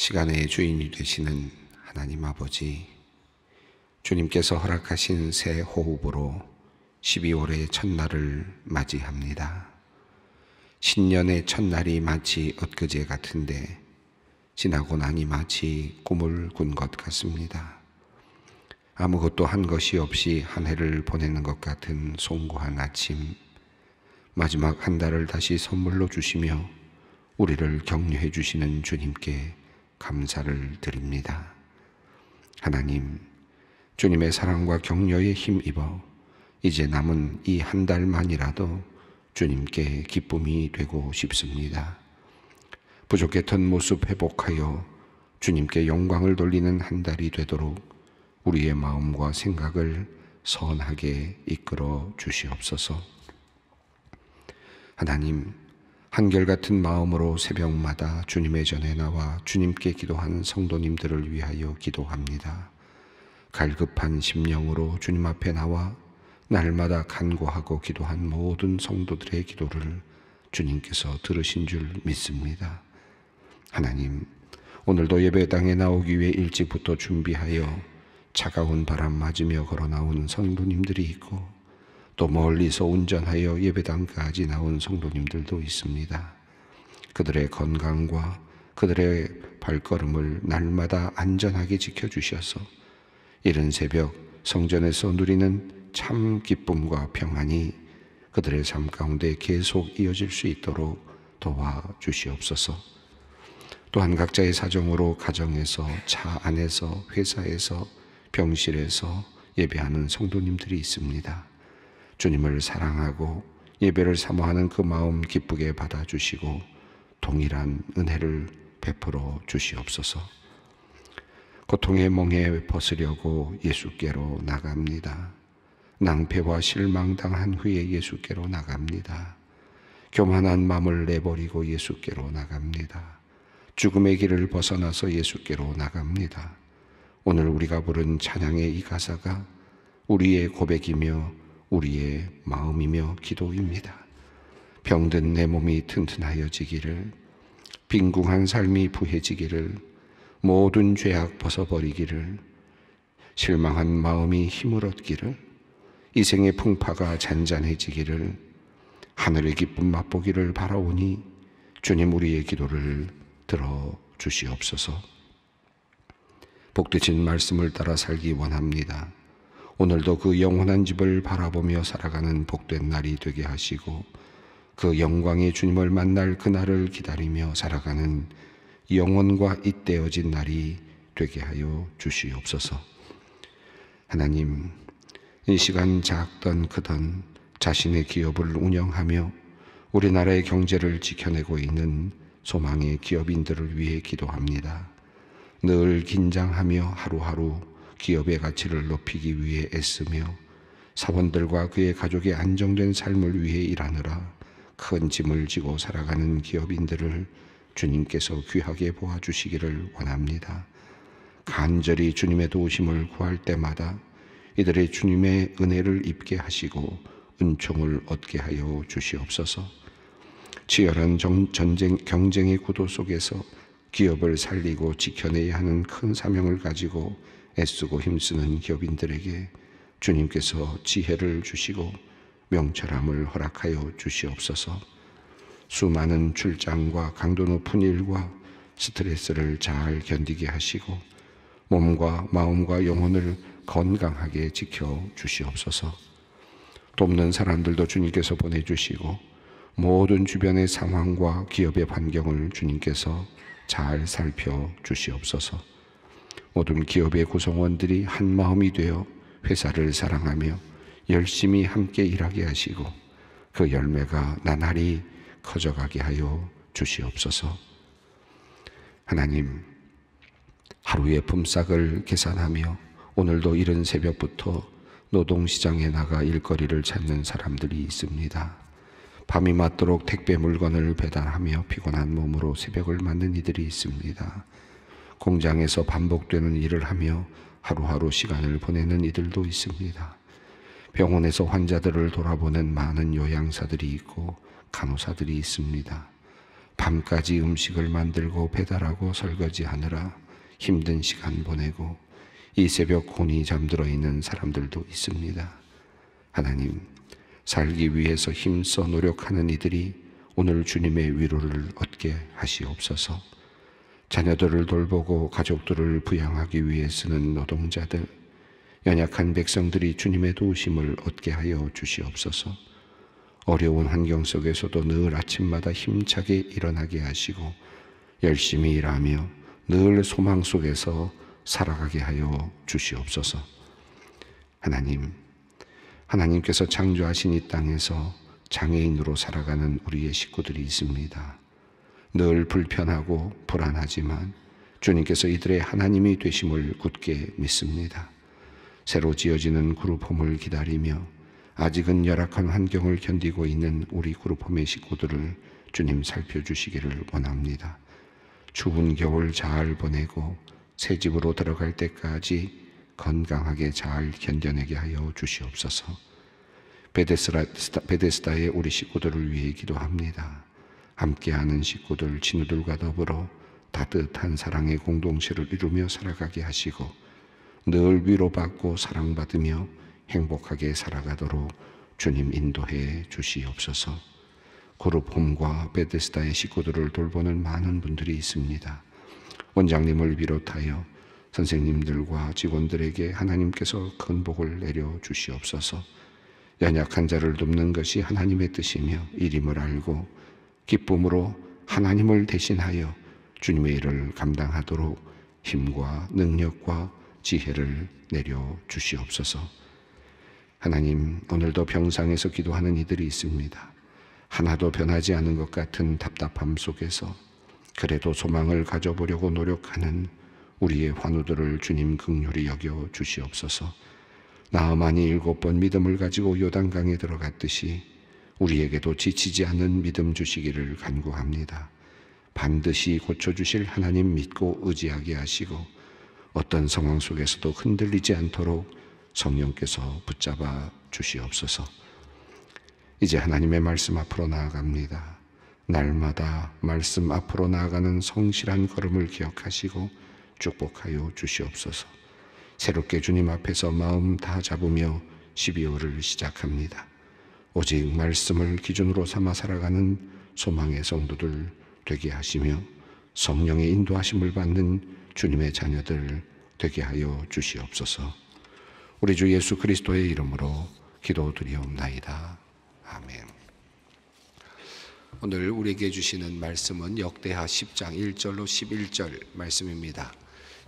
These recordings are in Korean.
시간의 주인이 되시는 하나님 아버지, 주님께서 허락하신 새 호흡으로 12월의 첫날을 맞이합니다. 신년의 첫날이 마치 엊그제 같은데 지나고 나니 마치 꿈을 꾼 것 같습니다. 아무것도 한 것이 없이 한 해를 보내는 것 같은 송구한 아침, 마지막 한 달을 다시 선물로 주시며 우리를 격려해 주시는 주님께 감사를 드립니다. 하나님, 주님의 사랑과 격려에 힘입어 이제 남은 이 한 달만이라도 주님께 기쁨이 되고 싶습니다. 부족했던 모습 회복하여 주님께 영광을 돌리는 한 달이 되도록 우리의 마음과 생각을 선하게 이끌어 주시옵소서. 하나님, 한결같은 마음으로 새벽마다 주님의 전에 나와 주님께 기도하는 성도님들을 위하여 기도합니다. 갈급한 심령으로 주님 앞에 나와 날마다 간구하고 기도한 모든 성도들의 기도를 주님께서 들으신 줄 믿습니다. 하나님, 오늘도 예배당에 나오기 위해 일찍부터 준비하여 차가운 바람 맞으며 걸어 나오는 성도님들이 있고 또 멀리서 운전하여 예배당까지 나온 성도님들도 있습니다. 그들의 건강과 그들의 발걸음을 날마다 안전하게 지켜주셔서 이른 새벽 성전에서 누리는 참 기쁨과 평안이 그들의 삶 가운데 계속 이어질 수 있도록 도와주시옵소서. 또한 각자의 사정으로 가정에서, 차 안에서, 회사에서, 병실에서 예배하는 성도님들이 있습니다. 주님을 사랑하고 예배를 사모하는 그 마음 기쁘게 받아주시고 동일한 은혜를 베풀어 주시옵소서. 고통의 멍에 벗으려고 예수께로 나갑니다. 낭패와 실망당한 후에 예수께로 나갑니다. 교만한 마음을 내버리고 예수께로 나갑니다. 죽음의 길을 벗어나서 예수께로 나갑니다. 오늘 우리가 부른 찬양의 이 가사가 우리의 고백이며 우리의 마음이며 기도입니다. 병든 내 몸이 튼튼하여지기를, 빈궁한 삶이 부해지기를, 모든 죄악 벗어버리기를, 실망한 마음이 힘을 얻기를, 이 생의 풍파가 잔잔해지기를, 하늘의 기쁨 맛보기를 바라오니 주님 우리의 기도를 들어주시옵소서. 복되신 말씀을 따라 살기 원합니다. 오늘도 그 영원한 집을 바라보며 살아가는 복된 날이 되게 하시고 그 영광의 주님을 만날 그날을 기다리며 살아가는 영원과 잇대어진 날이 되게 하여 주시옵소서. 하나님, 이 시간 작던 크던 자신의 기업을 운영하며 우리나라의 경제를 지켜내고 있는 소망의 기업인들을 위해 기도합니다. 늘 긴장하며 하루하루 기업의 가치를 높이기 위해 애쓰며 사원들과 그의 가족의 안정된 삶을 위해 일하느라 큰 짐을 지고 살아가는 기업인들을 주님께서 귀하게 보아주시기를 원합니다. 간절히 주님의 도우심을 구할 때마다 이들의 주님의 은혜를 입게 하시고 은총을 얻게 하여 주시옵소서. 치열한 경쟁의 구도 속에서 기업을 살리고 지켜내야 하는 큰 사명을 가지고 애쓰고 힘쓰는 기업인들에게 주님께서 지혜를 주시고 명철함을 허락하여 주시옵소서. 수많은 출장과 강도 높은 일과 스트레스를 잘 견디게 하시고 몸과 마음과 영혼을 건강하게 지켜 주시옵소서. 돕는 사람들도 주님께서 보내주시고 모든 주변의 상황과 기업의 환경을 주님께서 잘 살펴 주시옵소서. 모든 기업의 구성원들이 한 마음이 되어 회사를 사랑하며 열심히 함께 일하게 하시고 그 열매가 나날이 커져가게 하여 주시옵소서. 하나님, 하루의 품삯을 계산하며 오늘도 이른 새벽부터 노동시장에 나가 일거리를 찾는 사람들이 있습니다. 밤이 맞도록 택배 물건을 배달하며 피곤한 몸으로 새벽을 맞는 이들이 있습니다. 공장에서 반복되는 일을 하며 하루하루 시간을 보내는 이들도 있습니다. 병원에서 환자들을 돌아보는 많은 요양사들이 있고 간호사들이 있습니다. 밤까지 음식을 만들고 배달하고 설거지하느라 힘든 시간 보내고 이 새벽 곤히 잠들어 있는 사람들도 있습니다. 하나님, 살기 위해서 힘써 노력하는 이들이 오늘 주님의 위로를 얻게 하시옵소서. 자녀들을 돌보고 가족들을 부양하기 위해 쓰는 노동자들, 연약한 백성들이 주님의 도우심을 얻게 하여 주시옵소서. 어려운 환경 속에서도 늘 아침마다 힘차게 일어나게 하시고 열심히 일하며 늘 소망 속에서 살아가게 하여 주시옵소서. 하나님께서 창조하신 이 땅에서 장애인으로 살아가는 우리의 식구들이 있습니다. 늘 불편하고 불안하지만 주님께서 이들의 하나님이 되심을 굳게 믿습니다. 새로 지어지는 그룹홈을 기다리며 아직은 열악한 환경을 견디고 있는 우리 그룹홈의 식구들을 주님 살펴주시기를 원합니다. 추운 겨울 잘 보내고 새 집으로 들어갈 때까지 건강하게 잘 견뎌내게 하여 주시옵소서. 베데스다의 우리 식구들을 위해 기도합니다. 함께하는 식구들, 친구들과 더불어 따뜻한 사랑의 공동체를 이루며 살아가게 하시고 늘 위로받고 사랑받으며 행복하게 살아가도록 주님 인도해 주시옵소서. 그룹홈과 베데스다의 식구들을 돌보는 많은 분들이 있습니다. 원장님을 비롯하여 선생님들과 직원들에게 하나님께서 큰 복을 내려 주시옵소서. 연약한 자를 돕는 것이 하나님의 뜻이며 일임을 알고 기쁨으로 하나님을 대신하여 주님의 일을 감당하도록 힘과 능력과 지혜를 내려 주시옵소서. 하나님, 오늘도 병상에서 기도하는 이들이 있습니다. 하나도 변하지 않은 것 같은 답답함 속에서 그래도 소망을 가져보려고 노력하는 우리의 환우들을 주님 긍휼히 여겨 주시옵소서. 나아만이 7번 믿음을 가지고 요단강에 들어갔듯이 우리에게도 지치지 않는 믿음 주시기를 간구합니다. 반드시 고쳐주실 하나님 믿고 의지하게 하시고 어떤 상황 속에서도 흔들리지 않도록 성령께서 붙잡아 주시옵소서. 이제 하나님의 말씀 앞으로 나아갑니다. 날마다 말씀 앞으로 나아가는 성실한 걸음을 기억하시고 축복하여 주시옵소서. 새롭게 주님 앞에서 마음 다 잡으며 12월을 시작합니다. 오직 말씀을 기준으로 삼아 살아가는 소망의 성도들 되게 하시며 성령의 인도하심을 받는 주님의 자녀들 되게 하여 주시옵소서. 우리 주 예수 그리스도의 이름으로 기도드리옵나이다. 아멘. 오늘 우리에게 주시는 말씀은 역대하 10장 1절로 11절 말씀입니다.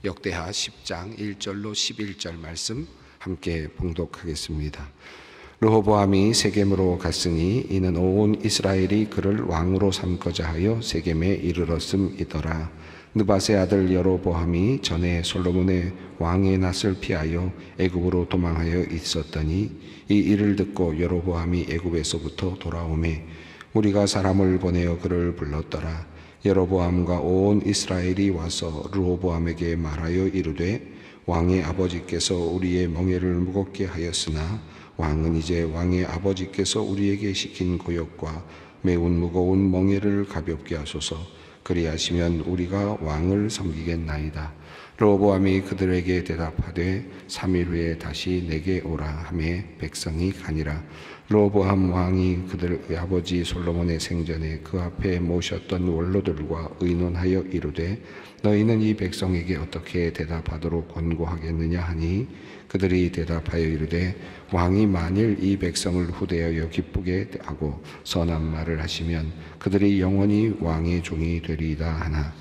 역대하 10장 1절로 11절 말씀 함께 봉독하겠습니다. 르호보암이 세겜으로 갔으니 이는 온 이스라엘이 그를 왕으로 삼고자 하여 세겜에 이르렀음이더라. 느밧의 아들 여로보암이 전에 솔로몬의 왕의 낯을 피하여 애굽으로 도망하여 있었더니 이 일을 듣고 여로보암이 애굽에서부터 돌아오매 우리가 사람을 보내어 그를 불렀더라. 여로보암과 온 이스라엘이 와서 르호보암에게 말하여 이르되 왕의 아버지께서 우리의 멍에를 무겁게 하였으나 왕은 이제 왕의 아버지께서 우리에게 시킨 고역과 매운 무거운 멍에를 가볍게 하소서. 그리하시면 우리가 왕을 섬기겠나이다. 르호보암이 그들에게 대답하되 3일 후에 다시 내게 오라 하매 백성이 가니라. 르호보암 왕이 그들의 아버지 솔로몬의 생전에 그 앞에 모셨던 원로들과 의논하여 이르되 너희는 이 백성에게 어떻게 대답하도록 권고하겠느냐 하니 그들이 대답하여 이르되 왕이 만일 이 백성을 후대하여 기쁘게 하고 선한 말을 하시면 그들이 영원히 왕의 종이 되리이다 하나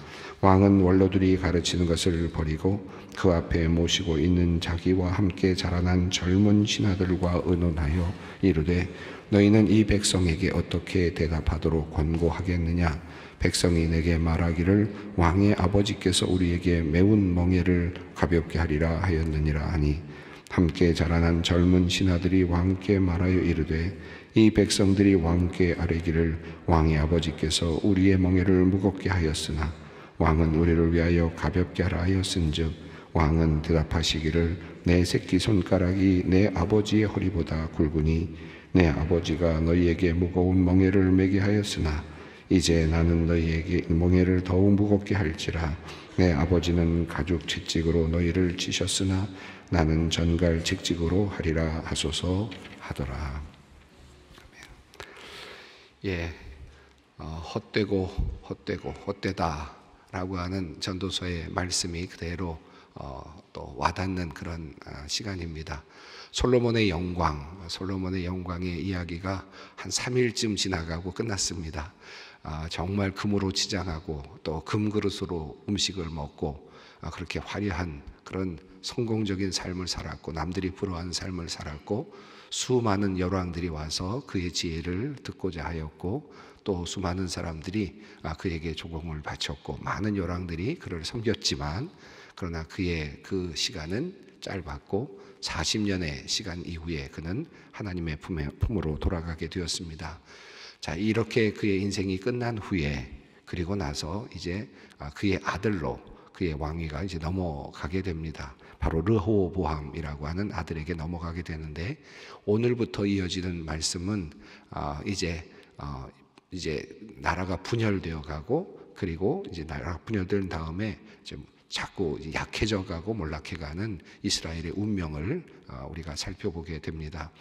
왕은 원로들이 가르치는 것을 버리고 그 앞에 모시고 있는 자기와 함께 자라난 젊은 신하들과 의논하여 이르되 너희는 이 백성에게 어떻게 대답하도록 권고하겠느냐. 백성이 내게 말하기를 왕의 아버지께서 우리에게 매운 멍에를 가볍게 하리라 하였느니라 하니 함께 자라난 젊은 신하들이 왕께 말하여 이르되 이 백성들이 왕께 아뢰기를 왕의 아버지께서 우리의 멍에를 무겁게 하였으나 왕은 우리를 위하여 가볍게 하라 하였은즉 왕은 대답하시기를 내 새끼 손가락이 내 아버지의 허리보다 굵으니 내 아버지가 너희에게 무거운 멍에를 매게 하였으나 이제 나는 너희에게 몽해를 더욱 무겁게 할지라. 내 아버지는 가죽 채찍으로 너희를 치셨으나 나는 전갈 채찍으로 하리라 하소서 하더라. 예, 헛되다라고 하는 전도서의 말씀이 그대로 또 와닿는 그런 시간입니다. 솔로몬의 영광의 이야기가 한 3일쯤 지나가고 끝났습니다. 정말 금으로 치장하고 또 금그릇으로 음식을 먹고 그렇게 화려한 그런 성공적인 삶을 살았고, 남들이 부러워하는 삶을 살았고, 수많은 열왕들이 와서 그의 지혜를 듣고자 하였고, 또 수많은 사람들이 그에게 조공을 바쳤고, 많은 열왕들이 그를 섬겼지만, 그러나 그의 그 시간은 짧았고 40년의 시간 이후에 그는 하나님의 품으로 돌아가게 되었습니다. 자, 이렇게 그의 인생이 끝난 후에, 그리고 나서 이제 그의 아들로 그의 왕위가 이제 넘어가게 됩니다. 바로 르호보암이라고 하는 아들에게 넘어가게 되는데, 오늘부터 이어지는 말씀은 이제 나라가 분열되어 가고, 그리고 이제 나라가 분열된 다음에 좀 자꾸 약해져 가고 몰락해 가는 이스라엘의 운명을 우리가 살펴보게 됩니다.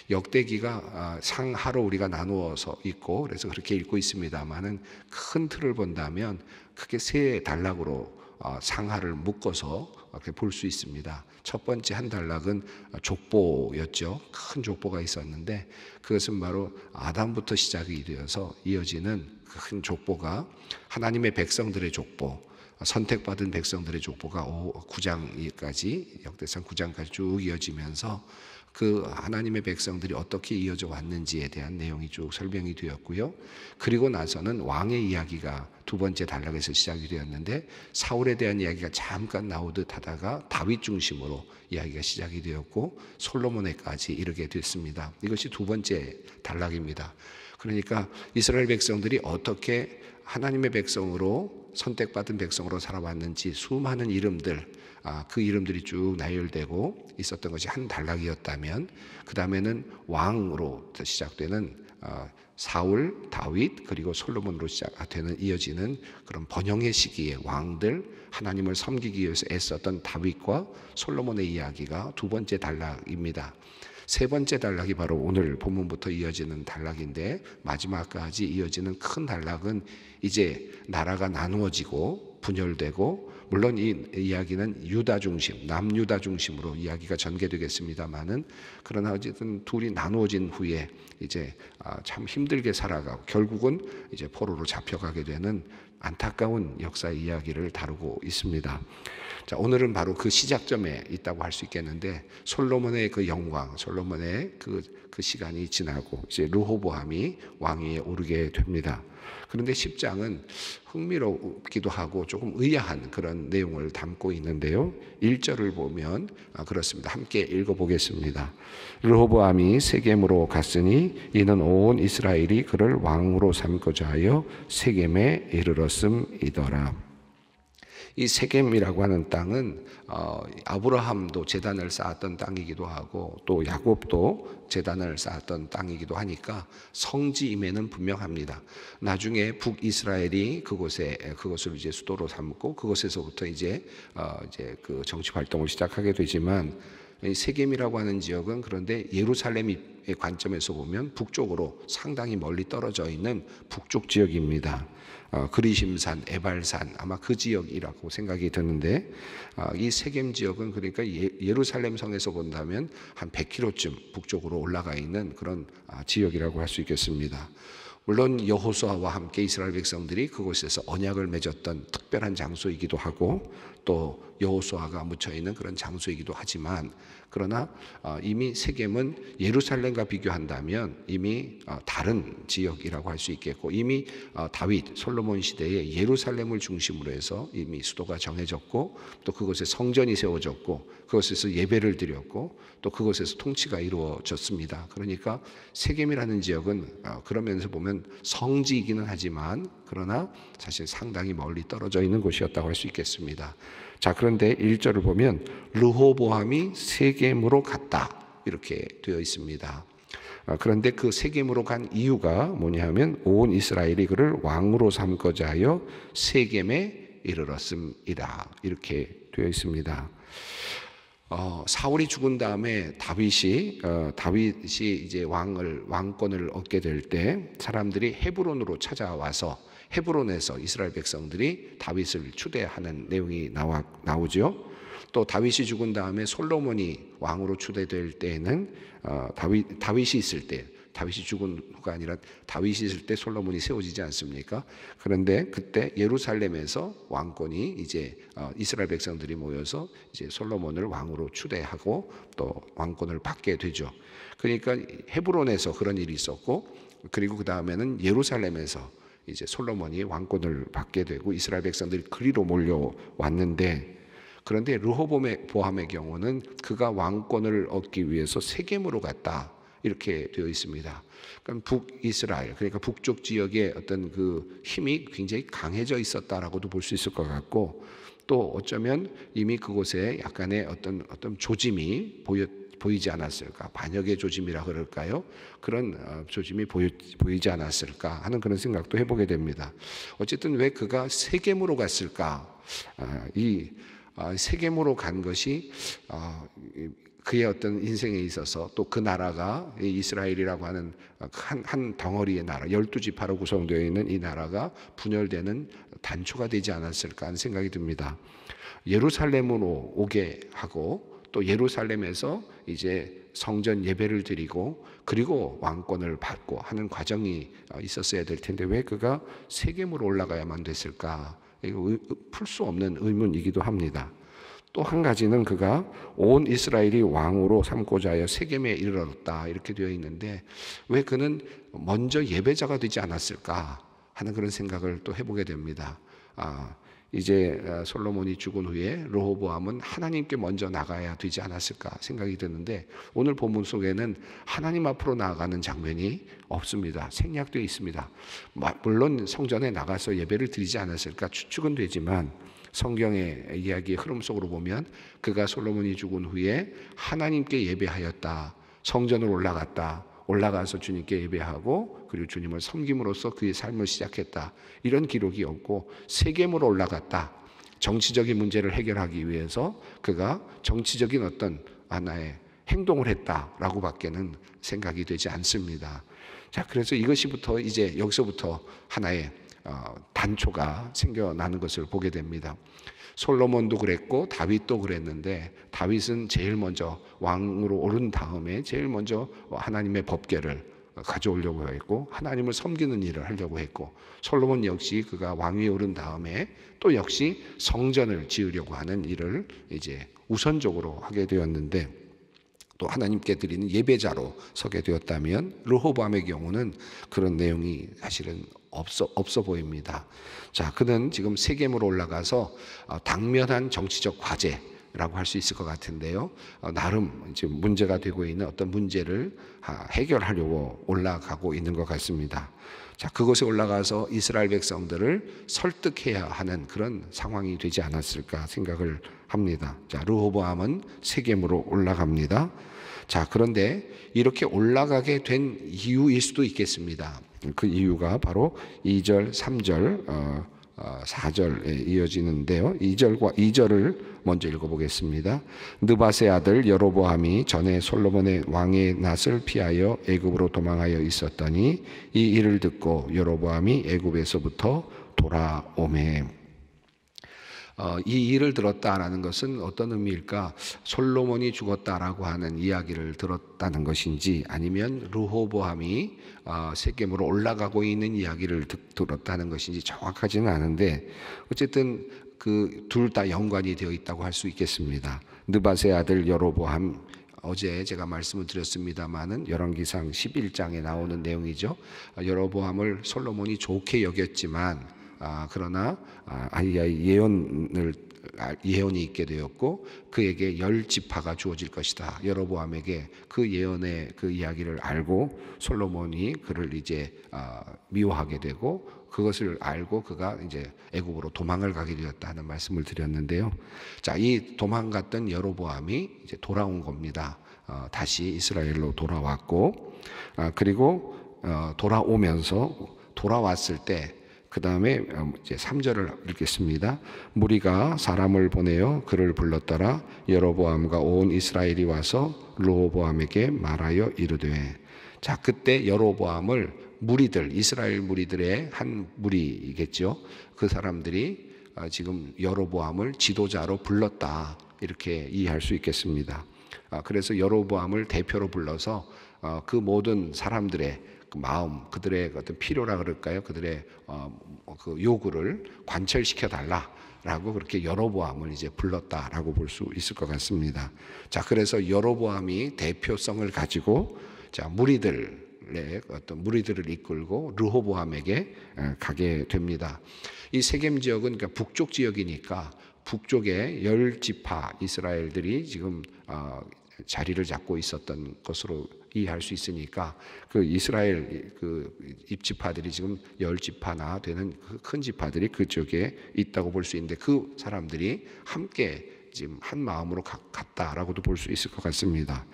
역대기가 상하로 우리가 나누어서 있고, 그래서 그렇게 읽고 있습니다만은 큰 틀을 본다면 크게 세 단락으로 상하를 묶어서 이렇게 볼 수 있습니다. 첫 번째 한 단락은 족보였죠. 큰 족보가 있었는데, 그것은 바로 아담부터 시작이 되어서 이어지는 큰 족보가 하나님의 백성들의 족보, 선택받은 백성들의 족보가 9장까지, 역대상 9장까지 쭉 이어지면서 그 하나님의 백성들이 어떻게 이어져 왔는지에 대한 내용이 쭉 설명이 되었고요. 그리고 나서는 왕의 이야기가 두 번째 단락에서 시작이 되었는데, 사울에 대한 이야기가 잠깐 나오듯 하다가 다윗 중심으로 이야기가 시작이 되었고, 솔로몬에까지 이르게 됐습니다. 이것이 두 번째 단락입니다. 그러니까 이스라엘 백성들이 어떻게 하나님의 백성으로, 선택받은 백성으로 살아왔는지 수많은 이름들, 그 이름들이 쭉 나열되고 있었던 것이 한 단락이었다면, 그 다음에는 왕으로 시작되는 사울, 다윗, 그리고 솔로몬으로 시작되는 이어지는 그런 번영의 시기의 왕들, 하나님을 섬기기 위해서 애썼던 다윗과 솔로몬의 이야기가 두 번째 단락입니다. 세 번째 단락이 바로 오늘 본문부터 이어지는 단락인데, 마지막까지 이어지는 큰 단락은 이제 나라가 나누어지고 분열되고, 물론 이 이야기는 유다 중심, 남유다 중심으로 이야기가 전개되겠습니다만은, 그러나 어쨌든 둘이 나누어진 후에 이제 참 힘들게 살아가고 결국은 이제 포로로 잡혀가게 되는 안타까운 역사 이야기를 다루고 있습니다. 자, 오늘은 바로 그 시작점에 있다고 할 수 있겠는데, 솔로몬의 그 영광, 솔로몬의 그 시간이 지나고 이제 르호보암이 왕위에 오르게 됩니다. 그런데 10장은 흥미롭기도 하고 조금 의아한 그런 내용을 담고 있는데요. 1절을 보면 그렇습니다. 함께 읽어보겠습니다. 르호보암이 세겜으로 갔으니 이는 온 이스라엘이 그를 왕으로 삼고자 하여 세겜에 이르렀음이더라. 이 세겜이라고 하는 땅은 아브라함도 제단을 쌓았던 땅이기도 하고, 또 야곱도 제단을 쌓았던 땅이기도 하니까 성지임에는 분명합니다. 나중에 북이스라엘이 그것을 이제 수도로 삼고, 그것에서부터 이제 그 정치 활동을 시작하게 되지만, 이 세겜이라고 하는 지역은 그런데 예루살렘의 관점에서 보면 북쪽으로 상당히 멀리 떨어져 있는 북쪽 지역입니다. 그리심산, 에발산, 아마 그 지역이라고 생각이 드는데, 이 세겜 지역은 그러니까 예루살렘 성에서 본다면 한 100km쯤 북쪽으로 올라가 있는 그런 지역이라고 할 수 있겠습니다. 물론 여호수아와 함께 이스라엘 백성들이 그곳에서 언약을 맺었던 특별한 장소이기도 하고, 또 여호수아가 묻혀 있는 그런 장소이기도 하지만, 그러나 이미 세겜은 예루살렘과 비교한다면 이미 다른 지역이라고 할 수 있겠고, 이미 다윗, 솔로몬 시대에 예루살렘을 중심으로 해서 이미 수도가 정해졌고, 또 그곳에 성전이 세워졌고, 그곳에서 예배를 드렸고, 또 그곳에서 통치가 이루어졌습니다. 그러니까 세겜이라는 지역은 그런 면에서 보면 성지이기는 하지만, 그러나 사실 상당히 멀리 떨어져 있는 곳이었다고 할 수 있겠습니다. 자, 그런데 1절을 보면 르호보암이 세겜으로 갔다, 이렇게 되어 있습니다. 그런데 그 세겜으로 간 이유가 뭐냐 하면 온 이스라엘이 그를 왕으로 삼고자 하여 세겜에 이르렀습니다. 이렇게 되어 있습니다. 사울이 죽은 다음에 다윗이 이제 왕권을 얻게 될 때 사람들이 헤브론으로 찾아와서 헤브론에서 이스라엘 백성들이 다윗을 추대하는 내용이 나오죠. 또 다윗이 죽은 다음에 솔로몬이 왕으로 추대될 때에는 다윗이 있을 때, 다윗이 죽은 후가 아니라 다윗이 있을 때 솔로몬이 세워지지 않습니까? 그런데 그때 예루살렘에서 왕권이 이제 이스라엘 백성들이 모여서 이제 솔로몬을 왕으로 추대하고 또 왕권을 받게 되죠. 그러니까 헤브론에서 그런 일이 있었고, 그리고 그 다음에는 예루살렘에서 이제 솔로몬이 왕권을 받게 되고 이스라엘 백성들이 그리로 몰려왔는데, 그런데 르호보암의 경우는 그가 왕권을 얻기 위해서 세겜으로 갔다, 이렇게 되어 있습니다. 그러니까 북이스라엘, 그러니까 북쪽 지역의 어떤 그 힘이 굉장히 강해져 있었다라고도 볼 수 있을 것 같고, 또 어쩌면 이미 그곳에 약간의 어떤 조짐이 보이지 않았을까, 반역의 조짐이라 그럴까요? 그런 조짐이 보이지 않았을까 하는 그런 생각도 해보게 됩니다. 어쨌든 왜 그가 세겜으로 갔을까? 세겜으로 간 것이 그의 어떤 인생에 있어서 또 그 나라가 이스라엘이라고 하는 한 덩어리의 나라, 12지파로 구성되어 있는 이 나라가 분열되는 단초가 되지 않았을까 하는 생각이 듭니다. 예루살렘으로 오게 하고 또 예루살렘에서 이제 성전 예배를 드리고 그리고 왕권을 받고 하는 과정이 있었어야 될 텐데 왜 그가 세겜으로 올라가야만 됐을까? 이거 풀 수 없는 의문이기도 합니다. 또 한 가지는 그가 온 이스라엘이 왕으로 삼고자 하여 세겜에 이르렀다, 이렇게 되어 있는데 왜 그는 먼저 예배자가 되지 않았을까 하는 그런 생각을 또 해보게 됩니다. 이제 솔로몬이 죽은 후에 르호보암은 하나님께 먼저 나가야 되지 않았을까 생각이 드는데 오늘 본문 속에는 하나님 앞으로 나아가는 장면이 없습니다. 생략되어 있습니다. 물론 성전에 나가서 예배를 드리지 않았을까 추측은 되지만 성경의 이야기의 흐름 속으로 보면 그가 솔로몬이 죽은 후에 하나님께 예배하였다, 성전으로 올라가서 주님께 예배하고 그리고 주님을 섬김으로써 그의 삶을 시작했다, 이런 기록이 없고 세겜으로 올라갔다, 정치적인 문제를 해결하기 위해서 그가 정치적인 어떤 하나의 행동을 했다라고 밖에는 생각이 되지 않습니다. 자, 그래서 이것이부터 이제 여기서부터 하나의 단초가 생겨나는 것을 보게 됩니다. 솔로몬도 그랬고 다윗도 그랬는데 다윗은 제일 먼저 왕으로 오른 다음에 제일 먼저 하나님의 법궤를 가져오려고 했고 하나님을 섬기는 일을 하려고 했고, 솔로몬 역시 그가 왕위에 오른 다음에 또 역시 성전을 지으려고 하는 일을 이제 우선적으로 하게 되었는데, 또 하나님께 드리는 예배자로 서게 되었다면 르호보암의 경우는 그런 내용이 사실은 없어 보입니다. 자, 그는 지금 세겜으로 올라가서 당면한 정치적 과제라고 할 수 있을 것 같은데요. 나름 지금 문제가 되고 있는 어떤 문제를 해결하려고 올라가고 있는 것 같습니다. 자, 그곳에 올라가서 이스라엘 백성들을 설득해야 하는 그런 상황이 되지 않았을까 생각을 합니다. 자, 르호보암은 세겜으로 올라갑니다. 자, 그런데 이렇게 올라가게 된 이유일 수도 있겠습니다. 그 이유가 바로 2절, 3절, 4절에 이어지는데요. 2절을 먼저 읽어보겠습니다. 느밧의 아들 여로보암이 전에 솔로몬의 왕의 낯을 피하여 애굽으로 도망하여 있었더니 이 일을 듣고 여로보암이 애굽에서부터 돌아오매. 이 일을 들었다라는 것은 어떤 의미일까? 솔로몬이 죽었다라고 하는 이야기를 들었다는 것인지 아니면 르호보암이 세겜으로 올라가고 있는 이야기를 들었다는 것인지 정확하지는 않은데 어쨌든 그 둘 다 연관이 되어 있다고 할 수 있겠습니다. 느밧의 아들 여로보암, 어제 제가 말씀을 드렸습니다마는 열왕기상 11장에 나오는 내용이죠. 여로보암을 솔로몬이 좋게 여겼지만 그러나 예언이 있게 되었고 그에게 10지파가 주어질 것이다. 여로보암에게 그 예언의 그 이야기를 알고 솔로몬이 그를 이제 미워하게 되고 그것을 알고 그가 이제 애굽으로 도망을 가게 되었다는 말씀을 드렸는데요. 자, 이 도망갔던 여로보암이 이제 돌아온 겁니다. 다시 이스라엘로 돌아왔고, 그리고 돌아왔을 때 그 다음에 이제 3절을 읽겠습니다. 무리가 사람을 보내어 그를 불렀더라. 여로보암과 온 이스라엘이 와서 르호보암에게 말하여 이르되. 자, 그때 여로보암을 이스라엘 무리들의 한 무리이겠죠. 그 사람들이 지금 여로보암을 지도자로 불렀다, 이렇게 이해할 수 있겠습니다. 그래서 여로보암을 대표로 불러서 그 모든 사람들의 그 마음, 그들의 어떤 필요라 그럴까요? 그들의 그 요구를 관철시켜 달라라고 그렇게 여로보암을 이제 불렀다라고 볼 수 있을 것 같습니다. 자, 그래서 여로보암이 대표성을 가지고 무리들을 이끌고 르호보암에게 가게 됩니다. 이 세겜 지역은 그러니까 북쪽 지역이니까 북쪽에 10지파 이스라엘들이 지금 자리를 잡고 있었던 것으로 이해할 수 있으니까 그 이스라엘 그 입지파들이 지금 10지파나 되는 그 큰 지파들이 그쪽에 있다고 볼 수 있는데, 그 사람들이 함께 지금 한 마음으로 갔다라고도 볼 수 있을 것 같습니다.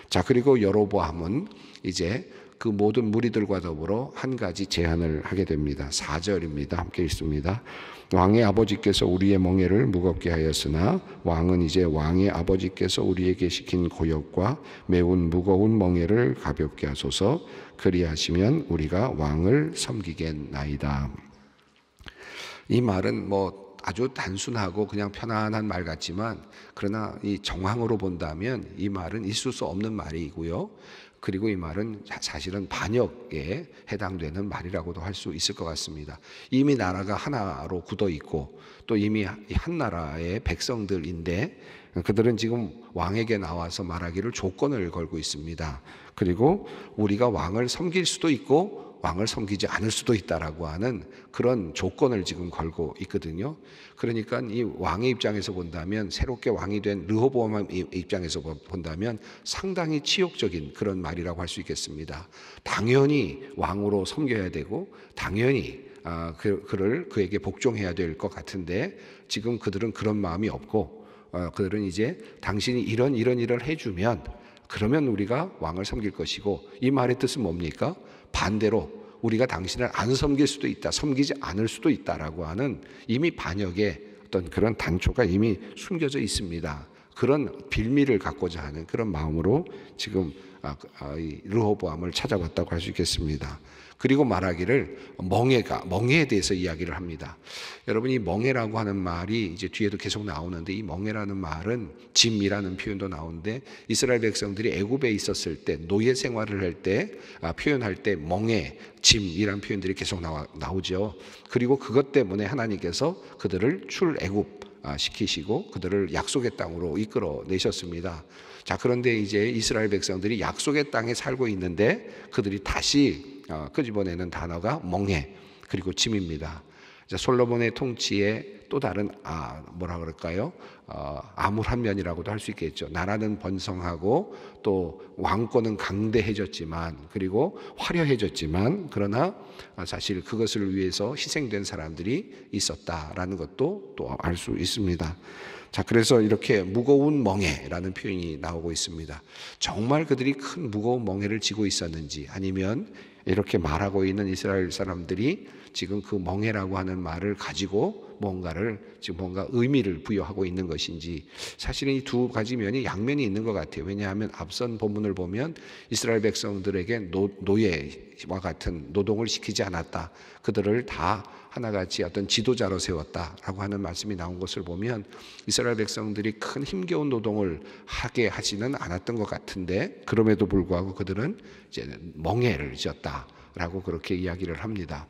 자, 그리고 여로보암은 이제 그 모든 무리들과 더불어 한 가지 제안을 하게 됩니다. 4절입니다. 함께 읽습니다. 왕의 아버지께서 우리의 멍에를 무겁게 하였으나 왕은 이제 왕의 아버지께서 우리에게 시킨 고역과 매운 무거운 멍에를 가볍게 하소서. 그리하시면 우리가 왕을 섬기겠나이다. 이 말은 아주 단순하고 그냥 편안한 말 같지만, 그러나 이 정황으로 본다면 이 말은 있을 수 없는 말이고요. 그리고 이 말은 사실은 반역에 해당되는 말이라고도 할 수 있을 것 같습니다. 이미 나라가 하나로 굳어 있고 또 이미 한 나라의 백성들인데, 그들은 지금 왕에게 나와서 말하기를 조건을 걸고 있습니다. 그리고 우리가 왕을 섬길 수도 있고 왕을 섬기지 않을 수도 있다라고 하는 그런 조건을 지금 걸고 있거든요. 그러니까 이 왕의 입장에서 본다면, 새롭게 왕이 된 르호보암 입장에서 본다면 상당히 치욕적인 그런 말이라고 할 수 있겠습니다. 당연히 왕으로 섬겨야 되고 당연히 그에게 복종해야 될 것 같은데, 지금 그들은 그런 마음이 없고 그들은 이제 당신이 이런 일을 해주면 그러면 우리가 왕을 섬길 것이고, 이 말의 뜻은 뭡니까? 반대로 우리가 당신을 안 섬길 수도 있다, 섬기지 않을 수도 있다라고 하는 이미 반역의 어떤 그런 단초가 이미 숨겨져 있습니다. 그런 빌미를 갖고자 하는 그런 마음으로 지금 르호보암을 찾아왔다고 할 수 있겠습니다. 그리고 말하기를 멍에에 대해서 이야기를 합니다. 여러분, 이 멍에라고 하는 말이 이제 뒤에도 계속 나오는데, 이 멍에라는 말은 짐이라는 표현도 나오는데, 이스라엘 백성들이 애굽에 있었을 때 노예 생활을 할 때 표현할 때 멍에, 짐이라는 표현들이 계속 나오죠. 그리고 그것 때문에 하나님께서 그들을 출애굽 시키시고 그들을 약속의 땅으로 이끌어 내셨습니다. 자, 그런데 이제 이스라엘 백성들이 약속의 땅에 살고 있는데 그들이 다시 끄집어내는 단어가 멍에 그리고 짐입니다. 솔로몬의 통치의 또 다른 암울한 면이라고도 할 수 있겠죠. 나라는 번성하고 또 왕권은 강대해졌지만, 그리고 화려해졌지만, 그러나 사실 그것을 위해서 희생된 사람들이 있었다라는 것도 또 알 수 있습니다. 자, 그래서 이렇게 무거운 멍에라는 표현이 나오고 있습니다. 정말 그들이 큰 무거운 멍에를 지고 있었는지, 아니면 이렇게 말하고 있는 이스라엘 사람들이 지금 그 멍에라고 하는 말을 가지고 뭔가 의미를 부여하고 있는 것인지, 사실은 이 두 가지 면이 양면이 있는 것 같아요. 왜냐하면 앞선 본문을 보면 이스라엘 백성들에게 노예와 같은 노동을 시키지 않았다, 그들을 다 하나같이 어떤 지도자로 세웠다라고 하는 말씀이 나온 것을 보면 이스라엘 백성들이 큰 힘겨운 노동을 하게 하지는 않았던 것 같은데, 그럼에도 불구하고 그들은 이제 멍에를 지었다라고 그렇게 이야기를 합니다.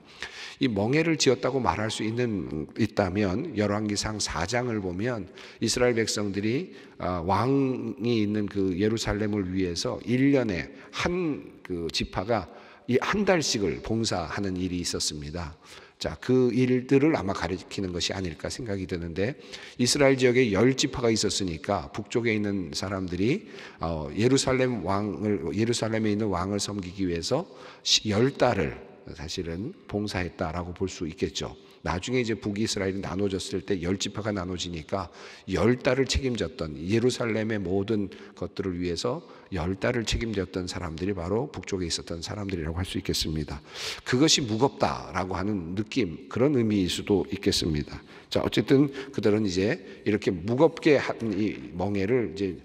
이 멍에를 지었다고 말할 수 있다면 열왕기상 4장을 보면 이스라엘 백성들이 왕이 있는 그 예루살렘을 위해서 1년에 한 그 지파가 한 달씩을 봉사하는 일이 있었습니다. 자, 그 일들을 아마 가리키는 것이 아닐까 생각이 드는데, 이스라엘 지역에 10지파가 있었으니까 북쪽에 있는 사람들이 예루살렘에 있는 왕을 섬기기 위해서 10달을 사실은 봉사했다라고 볼 수 있겠죠. 나중에 이제 북이스라엘이 나눠졌을 때 10지파가 나눠지니까 10달을 책임졌던, 예루살렘의 모든 것들을 위해서 10달을 책임졌던 사람들이 바로 북쪽에 있었던 사람들이라고 할 수 있겠습니다. 그것이 무겁다라고 하는 느낌, 그런 의미일 수도 있겠습니다. 자, 어쨌든 그들은 이제 이렇게 무겁게 한 이 멍에를 이제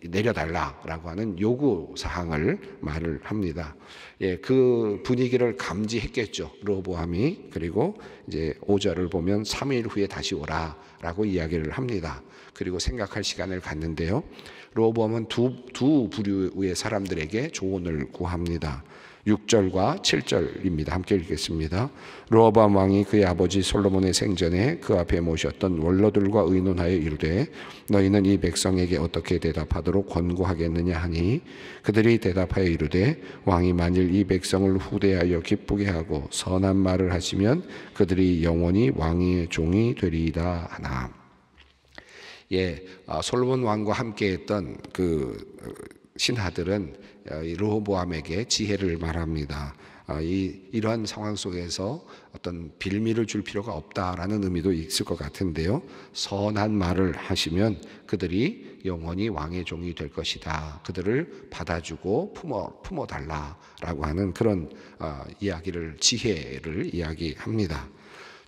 내려달라라고 하는 요구 사항을 말을 합니다. 예, 그 분위기를 감지했겠죠, 르호보암이. 그리고 이제 5절을 보면 3일 후에 다시 오라라고 이야기를 합니다. 그리고 생각할 시간을 갖는데요, 르호보암은 두 부류의 사람들에게 조언을 구합니다. 6절과 7절입니다. 함께 읽겠습니다. 르호보암 왕이 그의 아버지 솔로몬의 생전에 그 앞에 모셨던 원로들과 의논하여 이르되 너희는 이 백성에게 어떻게 대답하도록 권고하겠느냐 하니 그들이 대답하여 이르되 왕이 만일 이 백성을 후대하여 기쁘게 하고 선한 말을 하시면 그들이 영원히 왕의 종이 되리이다 하나. 예, 솔로몬 왕과 함께했던 그 신하들은 르호보암에게 지혜를 말합니다. 이러한 상황 속에서 어떤 빌미를 줄 필요가 없다라는 의미도 있을 것 같은데요, 선한 말을 하시면 그들이 영원히 왕의 종이 될 것이다, 그들을 받아주고 품어달라라고 하는 그런 이야기를, 지혜를 이야기합니다.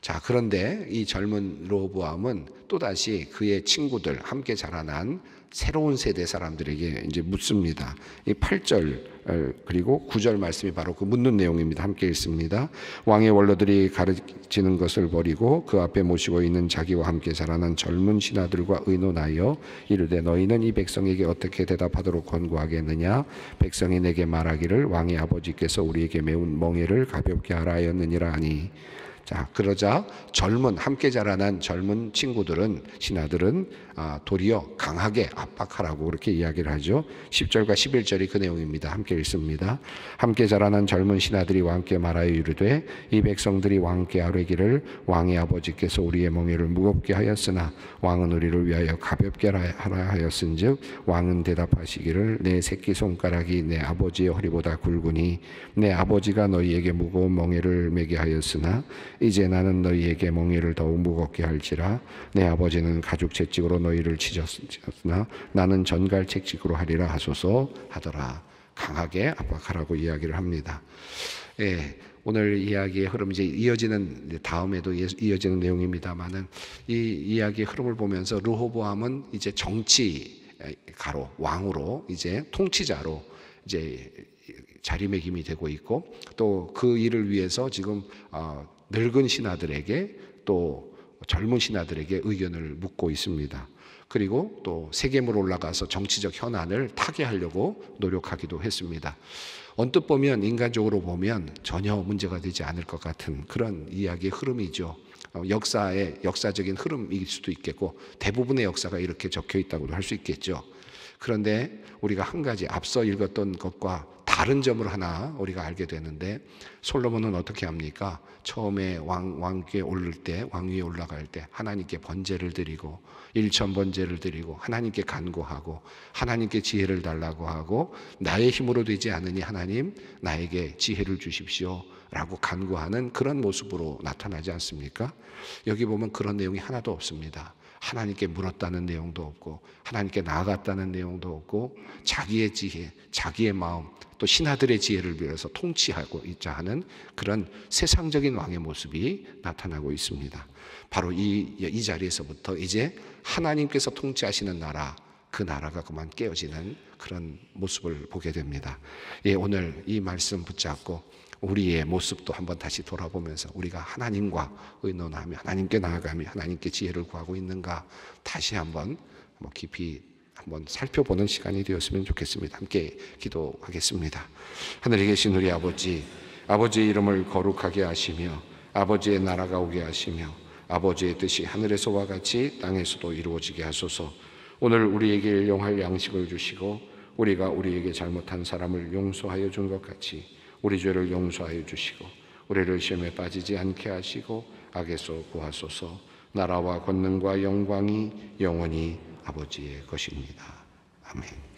자, 그런데 이 젊은 르호보암은 또다시 그의 친구들, 함께 자라난 새로운 세대 사람들에게 이제 묻습니다. 이 8절 그리고 9절 말씀이 바로 그 묻는 내용입니다. 함께 읽습니다. 왕의 원로들이 가르치는 것을 버리고 그 앞에 모시고 있는 자기와 함께 자라난 젊은 신하들과 의논하여 이르되 너희는 이 백성에게 어떻게 대답하도록 권고하겠느냐? 백성이 내게 말하기를 왕의 아버지께서 우리에게 매운 멍에를 가볍게 하라 하였느니라 하니. 자, 그러자 함께 자라난 젊은 친구들은, 신하들은 도리어 강하게 압박하라고 그렇게 이야기를 하죠. 10절과 11절이 그 내용입니다. 함께 읽습니다. 함께 자라난 젊은 신하들이 왕께 말하여 이르되 이 백성들이 왕께 아뢰기를 왕의 아버지께서 우리의 멍에를 무겁게 하였으나 왕은 우리를 위하여 가볍게 하라 하였은즉 왕은 대답하시기를 내 새끼손가락이 내 아버지의 허리보다 굵으니 내 아버지가 너희에게 무거운 멍에를 매게 하였으나 이제 나는 너희에게 멍에를 더욱 무겁게 할지라. 내 아버지는 가죽 채찍으로 너희를 치셨으나 나는 전갈 채찍으로 하리라 하소서 하더라. 강하게 압박하라고 이야기를 합니다. 예, 오늘 이야기의 흐름, 이제 이어지는, 다음에도 이어지는 내용입니다만은 이 이야기의 흐름을 보면서 르호보암은 이제 정치가로, 왕으로, 이제 통치자로 이제 자리매김이 되고 있고, 또 그 일을 위해서 지금 늙은 신하들에게, 또 젊은 신하들에게 의견을 묻고 있습니다. 그리고 또 세겜으로 올라가서 정치적 현안을 타개하려고 노력하기도 했습니다. 언뜻 보면, 인간적으로 보면 전혀 문제가 되지 않을 것 같은 그런 이야기의 흐름이죠. 역사적인 흐름일 수도 있겠고, 대부분의 역사가 이렇게 적혀 있다고도 할 수 있겠죠. 그런데 우리가 한 가지 앞서 읽었던 것과 다른 점을 하나 우리가 알게 되는데, 솔로몬은 어떻게 합니까? 처음에 왕위에 오를 때, 왕위에 올라갈 때 하나님께 번제를 드리고 일천 번제를 드리고 하나님께 간구하고 하나님께 지혜를 달라고 하고, 나의 힘으로 되지 않으니 하나님 나에게 지혜를 주십시오 라고 간구하는 그런 모습으로 나타나지 않습니까? 여기 보면 그런 내용이 하나도 없습니다. 하나님께 물었다는 내용도 없고, 하나님께 나아갔다는 내용도 없고, 자기의 지혜, 자기의 마음, 또 신하들의 지혜를 빌어서 통치하고 있자 하는 그런 세상적인 왕의 모습이 나타나고 있습니다. 바로 이 자리에서부터 이제 하나님께서 통치하시는 나라, 그 나라가 그만 깨어지는 그런 모습을 보게 됩니다. 예, 오늘 이 말씀 붙잡고 우리의 모습도 한번 다시 돌아보면서 우리가 하나님과 의논하며 하나님께 나아가며 하나님께 지혜를 구하고 있는가 다시 한번 깊이 한번 살펴보는 시간이 되었으면 좋겠습니다. 함께 기도하겠습니다. 하늘에 계신 우리 아버지, 아버지의 이름을 거룩하게 하시며 아버지의 나라가 오게 하시며 아버지의 뜻이 하늘에서와 같이 땅에서도 이루어지게 하소서. 오늘 우리에게 일용할 양식을 주시고 우리가 우리에게 잘못한 사람을 용서하여 준 것 같이 우리 죄를 용서하여 주시고 우리를 시험에 빠지지 않게 하시고 악에서 구하소서. 나라와 권능과 영광이 영원히 아버지의 것입니다. 아멘.